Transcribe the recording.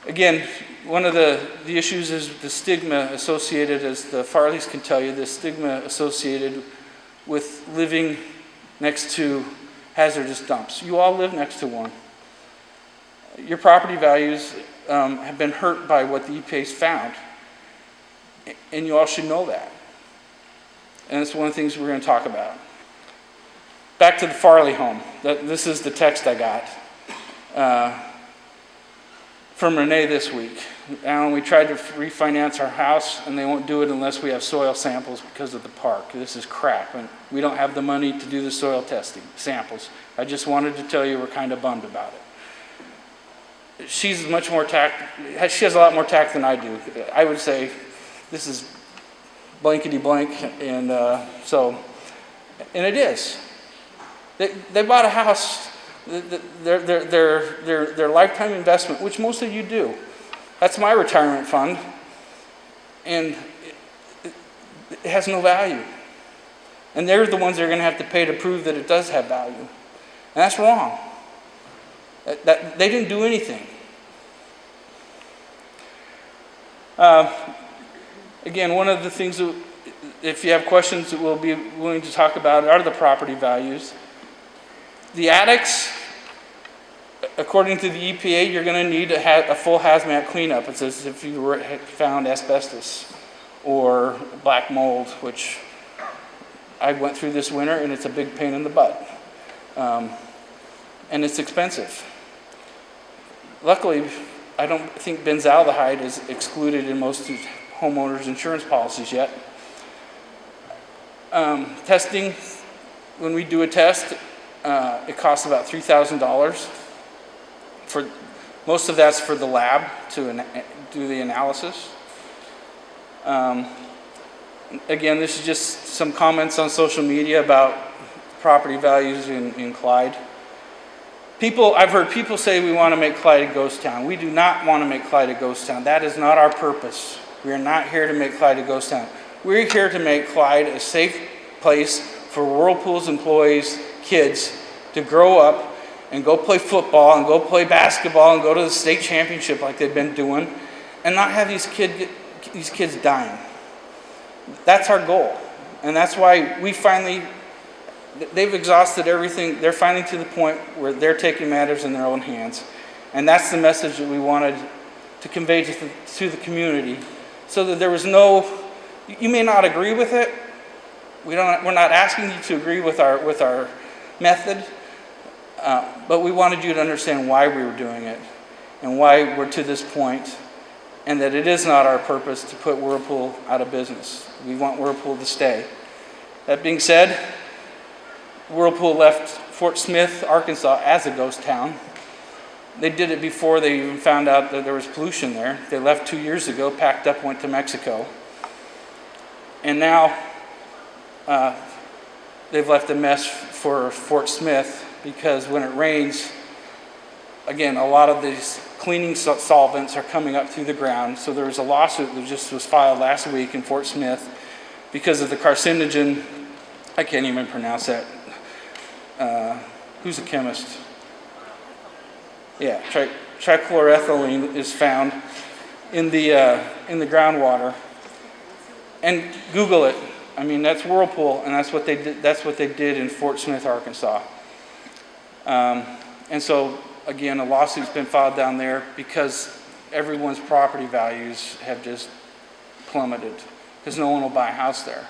Again, one of the issues is the stigma associated, as the Farleys can tell you, the stigma associated with living next to hazardous dumps. You all live next to one. Your property values have been hurt by what the EPA's found. And you all should know that. And it's one of the things we're going to talk about. Back to the Farley home. This is the text I got from Renee this week. And we tried to refinance our house, and they won't do it unless we have soil samples because of the park. This is crap, and we don't have the money to do the soil testing samples. I just wanted to tell you we're kind of bummed about it. She's much more tact. She has a lot more tact than I do. I would say this is blankety blank, and and it is. They bought a house. Their lifetime investment, which most of you do. That's my retirement fund, and it has no value. And they're the ones that are going to have to pay to prove that it does have value. And that's wrong. They didn't do anything. Again, one of the things that, if you have questions that we'll be willing to talk about, are the property values. The attics, according to the EPA, you're going to need a full hazmat cleanup. It's as if you had found asbestos or black mold, which I went through this winter, and it's a big pain in the butt. And it's expensive. Luckily, I don't think benzaldehyde is excluded in most homeowners' insurance policies yet. Testing, when we do a test, it costs about $3,000. Most of that's for the lab to do the analysis. Again, this is just some comments on social media about property values in Clyde. I've heard people say we want to make Clyde a ghost town. We do not want to make Clyde a ghost town. That is not our purpose. We are not here to make Clyde a ghost town. We're here to make Clyde a safe place for Whirlpool's employees, kids, to grow up and go play football and go play basketball and go to the state championship like they've been doing, and not have these kids dying. That's our goal. And that's why they've exhausted everything. They're finally to the point where they're taking matters in their own hands. And that's the message that we wanted to convey to the community, so that there was you may not agree with it. We're not asking you to agree with our method, but we wanted you to understand why we were doing it and why we're to this point, and that it is not our purpose to put Whirlpool out of business. We want Whirlpool to stay. That being said, Whirlpool left Fort Smith, Arkansas as a ghost town. They did it before they even found out that there was pollution there. They left 2 years ago, packed up, went to Mexico. And now they've left a mess for Fort Smith, because when it rains, again, a lot of these cleaning solvents are coming up through the ground. So there was a lawsuit that just was filed last week in Fort Smith because of the carcinogen. I can't even pronounce that. Who's a chemist? Yeah, trichloroethylene is found in the groundwater. And Google it. I mean, that's Whirlpool, and that's what they did. That's what they did in Fort Smith, Arkansas. And so, again, a lawsuit's been filed down there because everyone's property values have just plummeted because no one will buy a house there.